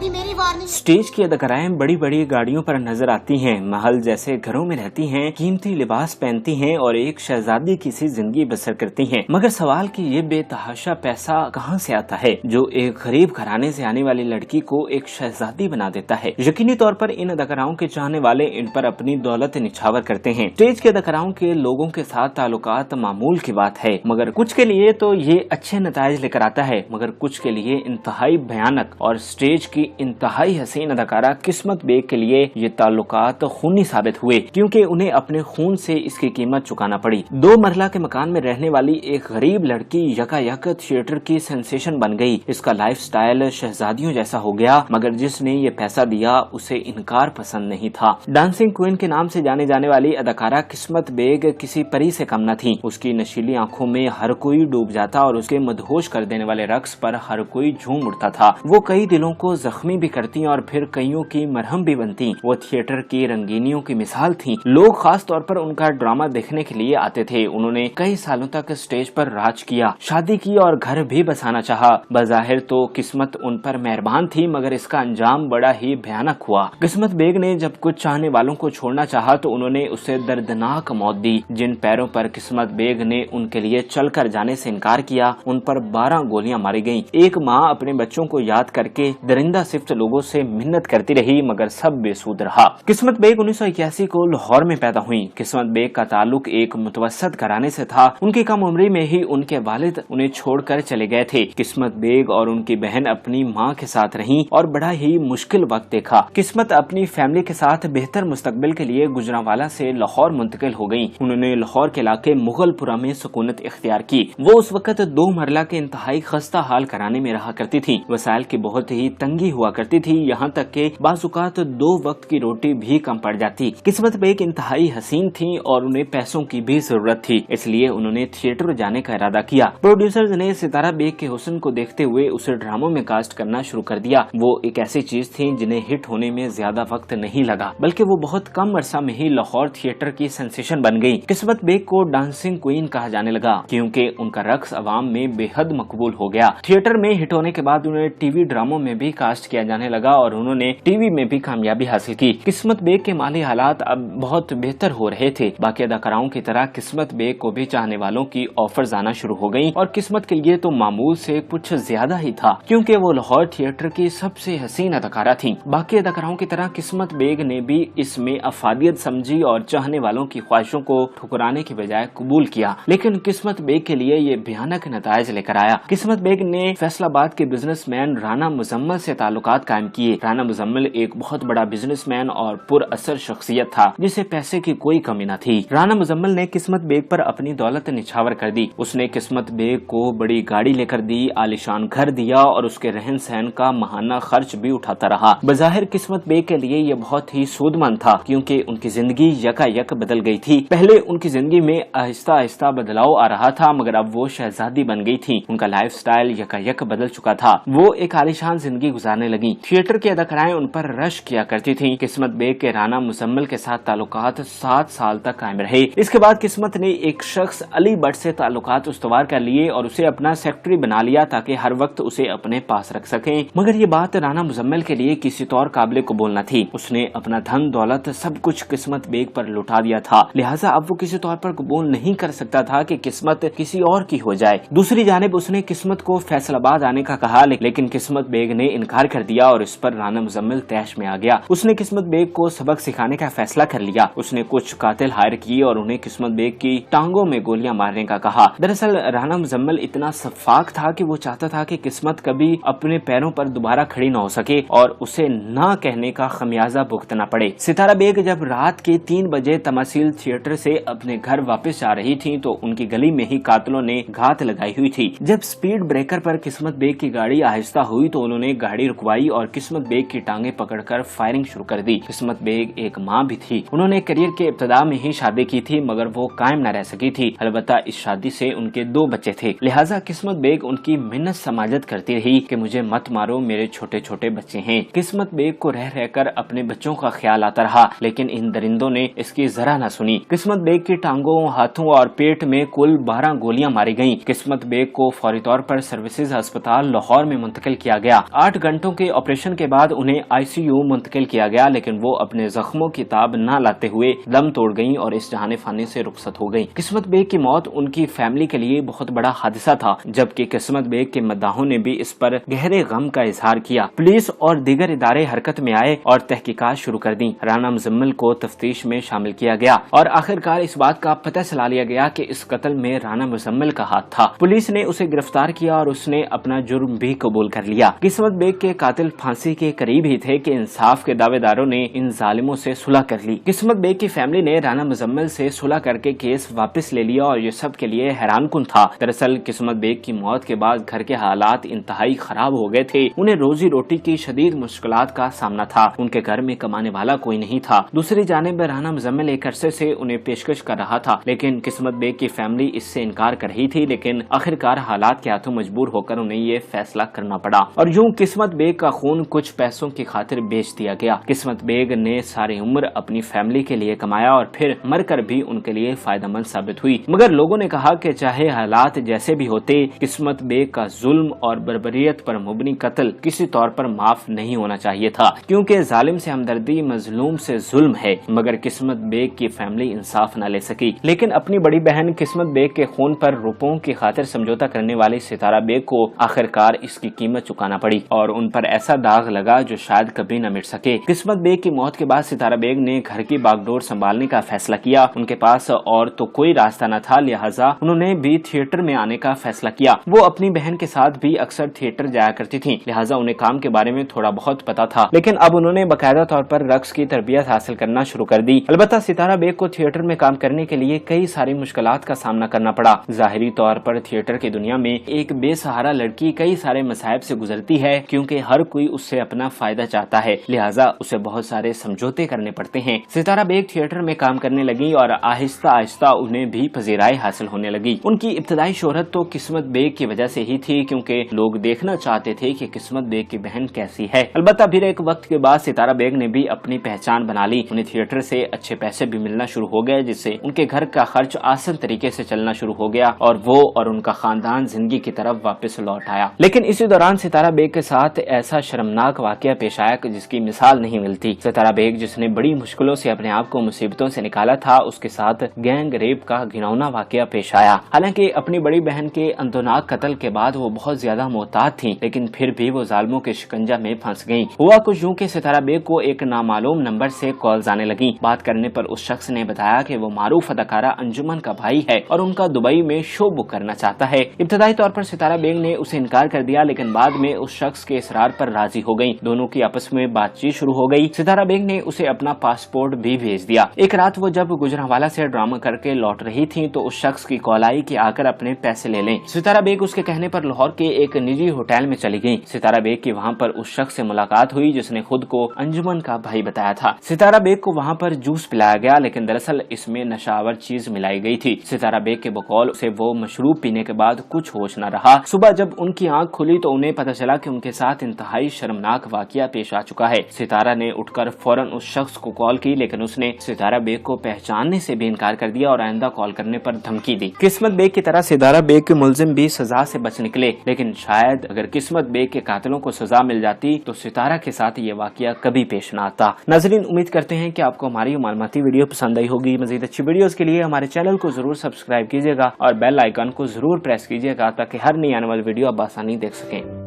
अभी मेरी warning. Stage की अदाकाराएं बड़ी बड़ी गाड़ियों पर नजर आती हैं, महल जैसे घरों में रहती हैं, कीमती लिबास पहनती हैं और एक शहजादी की सी जिंदगी बसर करती हैं। मगर सवाल कि ये बेतहाशा पैसा कहां से आता है जो एक गरीब घराने से आने वाली लड़की को एक शहजादी बना देता है। यकीनी तौर पर इन अदाकाराओं के चाहने वाले इन पर अपनी दौलत निछावर करते हैं। स्टेज के अदाकाराओं के लोगों के साथ ताल्लुकात मामूल की बात है, मगर कुछ के लिए तो ये अच्छे नताइज लेकर आता है, मगर कुछ के लिए इंतहाई भयानक। और स्टेज की इंतहाई हसीन अदाकारा किस्मत बेग के लिए ये ताल्लुकात खूनी साबित हुए, क्योंकि उन्हें अपने खून से इसकी कीमत चुकाना पड़ी। 2 मरला के मकान में रहने वाली एक गरीब लड़की यकायक थिएटर की सेंसेशन बन गई। इसका लाइफस्टाइल शहजादियों जैसा हो गया, मगर जिसने ये पैसा दिया उसे इनकार पसंद नहीं था। डांसिंग क्वीन के नाम से जाने जाने वाली अदाकारा किस्मत बेग किसी परी से कम न थी। उसकी नशीली आंखों में हर कोई डूब जाता और उसके मदहोश कर देने वाले रक्स पर हर कोई झूम उठता था। वो कई दिलों को जख्मी भी करती और फिर कईयों की मरहम भी बनती। वो थिएटर की रंगीनियों की मिसाल थी। लोग खास तौर पर उनका ड्रामा देखने के लिए आते थे। उन्होंने कई सालों तक स्टेज पर राज किया, शादी की और घर भी बसाना चाहा। बज़ाहिर तो किस्मत उन पर मेहरबान थी, मगर इसका अंजाम बड़ा ही भयानक हुआ। किस्मत बेग ने जब कुछ चाहने वालों को छोड़ना चाहा तो उन्होंने उसे दर्दनाक मौत दी। जिन पैरों पर किस्मत बेग ने उनके लिए चलकर जाने से इनकार किया, उन पर 12 गोलियां मारी गईं। एक माँ अपने बच्चों को याद करके दरिंदा सिफ्त लोगों से मिन्नत करती रही, मगर सब बेसूद रहा। किस्मत बेग 1981 को लाहौर में पैदा हुई। किस्मत बेग का ताल्लुक एक मुतवस्सत घराने से था। उनकी कम उम्री में ही उनके वालिद उन्हें छोड़कर चले गए थे। किस्मत बेग और उनकी बहन अपनी माँ के साथ रहीं और बड़ा ही मुश्किल वक्त देखा। किस्मत अपनी फैमिली के साथ बेहतर मुस्तकबिल के लिए गुजरांवाला से लाहौर मुंतकिल हो गयी। उन्होंने लाहौर के इलाके मुगलपुरा में सुकूनत इख्तियार की। वो उस वक्त 2 मरला के इंतहाई खस्ता हाल घराने में रहा करती थी। वसाइल की बहुत ही तंगी हुआ करती थी, यहाँ तक के बाज़ुकात 2 वक्त की रोटी भी कम पड़ जाती। किस्मत बेग इंतहाई हसीन थी और उन्हें पैसों की भी जरूरत थी, इसलिए उन्होंने थिएटर जाने का इरादा किया। प्रोड्यूसर्स ने सितारा बेग के हुस्न को देखते हुए उसे ड्रामों में कास्ट करना शुरू कर दिया। वो एक ऐसी चीज थी जिन्हें हिट होने में ज्यादा वक्त नहीं लगा, बल्कि वो बहुत कम अरसा में ही लाहौर थिएटर की सेंसेशन बन गई। किस्मत बेग को डांसिंग क्वीन कहा जाने लगा, क्योंकि उनका रक्स अवाम में बेहद मकबूल हो गया। थिएटर में हिट होने के बाद उन्हें टीवी ड्रामों में भी कास्ट किया जाने लगा और उन्होंने टीवी में भी कामयाबी हासिल की। किस्मत बेग के माली हालात अब बहुत बेहतर हो रहे थे। बाकी अदाकाराओं की तरह किस्मत बेग को भी चाहने वालों की ऑफर्स आना शुरू हो गयी और किस्मत के लिए तो मामूल से कुछ ज्यादा ही था, क्योंकि वो लाहौर थिएटर की सबसे हसीन अदाकारा थी। बाकी अदाकाराओं की तरह किस्मत बेग ने भी इसमें अफादियत समझी और चाहने वालों की ख्वाहिशों को ठुकराने की बजाय कबूल किया। लेकिन किस्मत बेग के लिए ये भयानक नताइज लेकर आया। किस्मत बेग ने फैसलाबाद के बिजनेसमैन राना मुजम्मल से ताल्लुकात कायम किए। राना मुजम्मल एक बहुत बड़ा बिजनेसमैन और पुरअसर शख्सियत था, जिसे पैसे की कोई कमी न थी। राना मुजम्मल ने किस्मत बेग पर अपनी दौलत निछावर कर दी। उसने किस्मत बेग को बड़ी गाड़ी लेकर दी, आलिशान घर दिया और उसके रहन सहन का माहाना खर्च भी उठाता रहा। बज़ाहिर किस्मत बेग के लिए ये बहुत ही सूदमंद था, क्योंकि उनकी जिंदगी यकायक बदल गई थी। पहले उनकी जिंदगी में आहिस्ता आहिस्ता बदलाव आ रहा था, मगर अब वो शहजादी बन गई थी। उनका लाइफस्टाइल यकायक बदल चुका था। वो एक आलिशान जिंदगी गुजारने लगी। थिएटर की अदाकाराएं उन पर रश किया करती थी। किस्मत बेग के राना मुजम्मल के साथ ताल्लुकात 7 साल तक कायम रहे। इसके बाद किस्मत ने एक शख्स अली भट्ट से ताल्लुकात उस्तवार कर लिए और उसे अपना सेक्रेटरी बना लिया, ताकि हर वक्त उसे अपने पास रख सके। मगर ये बात राना मुजम्मल के लिए किसी तौर काबिल कबूल न थी। उसने अपना धन दौलत सब कुछ किस्मत बेग पर लुटा दिया था, लिहाजा अब वो किसी तौर पर कबूल नहीं कर सकता था कि किस्मत किसी और की हो जाए। दूसरी जानिब उसने किस्मत को फैसलाबाद आने का कहा, लेकिन किस्मत बेग ने इनकार कर दिया और इस पर राना मुजम्मल तैश में आ गया। उसने किस्मत बेग को सबक सिखाने का फैसला कर लिया। उसने कुछ कातिल हायर किए और उन्हें किस्मत बेग की टांगों में गोलियां मारने का कहा। दरअसल राना मुजम्मल इतना सफाक था कि वो चाहता था कि किस्मत कभी अपने पैरों पर दोबारा खड़ी न हो सके और उसे ना कहने का खमियाजा भुगतना पड़े। सितारा बेग जब रात के 3 बजे तमासील थिएटर से अपने घर वापस जा रही थी तो उनकी गली में ही कातिलों ने घात लगाई हुई थी। जब स्पीड ब्रेकर पर किस्मत बेग की गाड़ी आहिस्ता हुई तो उन्होंने गाड़ी रुकवाई और किस्मत बेग की टांगे पकड़कर फायरिंग शुरू कर दी। किस्मत बेग एक माँ भी थी। उन्होंने करियर के इब्तिदा में ही शादी की थी, मगर वो कायम न रह सकी थी। अलबत्ता इस शादी से उनके 2 बच्चे थे, लिहाजा किस्मत बेग उनकी मिन्नत समाजत करती रही कि मुझे मत मारो, मेरे छोटे छोटे बच्चे हैं। किस्मत बेग को रह रहकर अपने बच्चों का ख्याल आता रहा, लेकिन इन दरिंदों ने इसकी जरा न सुनी। किस्मत बेग की टांगों, हाथों और पेट में कुल 12 गोलियां मारी गईं। किस्मत बेग को फौरी तौर पर सर्विसेज अस्पताल लाहौर में मुंतकिल किया गया। 8 घंटों के ऑपरेशन के बाद उन्हें आईसीयू मुंतकिल किया गया, लेकिन वो अपने जख्मों की ताब न लाते हुए दम तोड़ गईं और इस जहाने फाने से रुखसत हो गईं। किस्मत बेग की मौत उनकी फैमिली के लिए बहुत बड़ा हादसा था, जबकि किस्मत बेग के मद्दाहों ने भी इस पर गहरे गम का इजहार किया। पुलिस और दीगर इदारे हरकत में आए और तहकीकात शुरू कर दी। राना मुजम्मिल को तफ्तीश में शामिल किया गया और आखिरकार इस बात का पता चला लिया गया कि इस कत्ल में राना मुजम्मिल का हाथ था। पुलिस ने उसे गिरफ्तार किया और उसने अपना जुर्म भी कबूल कर लिया। किस्मत बेग के कातिल फांसी के करीब ही थे कि इंसाफ के दावेदारों ने इन जालिमों से सुलह कर ली। किस्मत बेग की फैमिली ने राना मुजम्मिल से सुलह करके केस वापस ले लिया और ये सब के लिए हैरानकुन था। दरअसल किस्मत बेग की मौत के बाद घर के हालात इंतहाई खराब हो गए थे। उन्हें रोजी रोटी की शदीद मुश्किलात का सामना था। उनके घर में कमाने वाला कोई नहीं था। दूसरी जानिब राना मुजम्मिल एक अरसे से उन्हें पेशकश कर रहा था, लेकिन किस्मत बेग की फैमिली इससे इनकार कर रही थी। लेकिन आखिरकार हालात के हाथों मजबूर होकर उन्हें ये फैसला करना पड़ा और यूं किस्मत बेग का खून कुछ पैसों की खातिर बेच दिया गया। किस्मत बेग ने सारी उम्र अपनी फैमिली के लिए कमाया और फिर मरकर भी उनके लिए फायदेमंद साबित हुई। मगर लोगों ने कहा कि चाहे हालात जैसे भी होते, किस्मत बेग का जुल्म और बर्बरियत पर मुबनी कत्ल किसी तौर पर माफ नहीं होना चाहिए था, क्योंकि जालिम से हमदर्दी मजलूम से जुल्म है। मगर किस्मत बेग की फैमिली इंसाफ न ले सकी। लेकिन अपनी बड़ी बहन किस्मत बेग के खून पर रुपयों की खातिर समझौता करने वाली सितारा बेग को आखिरकार इसकी कीमत चुकाना पड़ी और उन पर ऐसा दाग लगा जो शायद कभी न मिट सके। किस्मत बेग की मौत के बाद सितारा बेग ने घर की बागडोर संभालने का फैसला किया। उनके पास और तो कोई रास्ता न था, लिहाजा उन्होंने भी थिएटर में आने का फैसला किया। वो अपनी बहन के साथ भी अक्सर थिएटर जाया करती थी, लिहाजा उन्हें काम के बारे में थोड़ा बहुत पता था। लेकिन अब उन्होंने बाकायदा तौर पर रक्स की तरबियत हासिल करना शुरू कर दी। अलबत्ता सितारा बेग को थिएटर में काम करने के लिए कई सारी मुश्किलात का सामना करना पड़ा। जाहिरी तौर पर थिएटर की दुनिया में एक बेसहारा लड़की कई सारे मसाइब से गुजरती है, क्योंकि हर कोई उससे अपना फायदा चाहता है, लिहाजा उसे बहुत सारे समझौते करने पड़ते हैं। सितारा बेग थिएटर में काम करने लगी और आहिस्ता आहिस्ता उन्हें भी पजीराई हासिल होने लगी। उनकी इब्तदाई शोहरत तो किस्मत बेग की वजह से ही थी, क्योंकि लोग देखना चाहते थे कि किस्मत बेग की बहन कैसी है। अलबत्ता फिर एक वक्त के बाद सितारा बेग ने भी अपनी पहचान बना ली। उन्हें थिएटर से अच्छे पैसे भी मिलना शुरू हो गए, जिससे उनके घर का खर्च आसान तरीके से चलना शुरू हो गया और वो और उनका खानदान जिंदगी की तरफ वापस लौट आया। लेकिन इसी दौरान सितारा बेग के साथ ऐसा शर्मनाक वाकया पेश आया जिसकी मिसाल नहीं मिलती। सितारा बेग जिसने बड़ी मुश्किलों से अपने आप को मुसीबतों से निकाला था, उसके साथ गैंग रेप का घिनौना वाकया पेश आया। हालांकि अपनी बड़ी बहन के अंतोनाक कत्ल के बाद वो बहुत ज्यादा मोहतात थी, लेकिन फिर भी वो जालिमों के शिकंजा में फंस गईं। हुआ कुछ यूं कि सितारा बेग को एक नामालूम नंबर से कॉल्स आने लगी। बात करने पर उस शख्स ने बताया कि वो मारूफ अदाकारा अंजुमन का भाई है और उनका दुबई में शो बुक करना चाहता है। इब्तदाई तौर पर सितारा बेग ने उसे इनकार कर दिया, लेकिन बाद में उस शख्स के इसरार पर राजी हो गई। दोनों की आपस में बातचीत शुरू हो गई। सितारा बेग ने उसे अपना पासपोर्ट भी भेज दिया। एक रात वो जब गुजरांवाला से ड्रामा करके लौट रही थी तो उस शख्स की कॉल आई कि आकर अपने पैसे ले लें। सितारा बेग उसके कहने पर लाहौर के एक निजी होटल में चली गई। सितारा बेग की वहाँ पर उस शख्स से मुलाकात हुई जिसने खुद को अंजुमन का भाई बताया था। सितारा बेग को वहाँ पर जूस पिलाया गया, लेकिन दरअसल इसमें नशावर चीज मिलाई गई थी। सितारा बेग के बकौल से वो मशरूब पीने के बाद कुछ होश न रहा। सुबह जब उनकी आंख खुली तो उन्हें पता चला कि उनके साथ इंतहाई शर्मनाक वाकया पेश आ चुका है। सितारा ने उठकर फौरन उस शख्स को कॉल की, लेकिन उसने सितारा बेग को पहचानने से भी इनकार कर दिया और आइंदा कॉल करने पर धमकी दी। किस्मत बेग की तरह सितारा बेग के मुलजिम भी सजा से बच निकले, लेकिन शायद अगर किस्मत बेग के कातिलों को सजा मिल जाती तो सितारा के साथ ये वाकया कभी पेश न आता। नाज़रीन, उम्मीद करते हैं कि आपको हमारी मालूमाती वीडियो पसंद आई होगी। मजीद अच्छी वीडियोस के लिए हमारे चैनल को जरूर सब्सक्राइब कीजिएगा और बेल आइकन को जरूर प्रेस कीजिएगा ताकि हर नई आने वाली वीडियो आप आसानी देख सकें।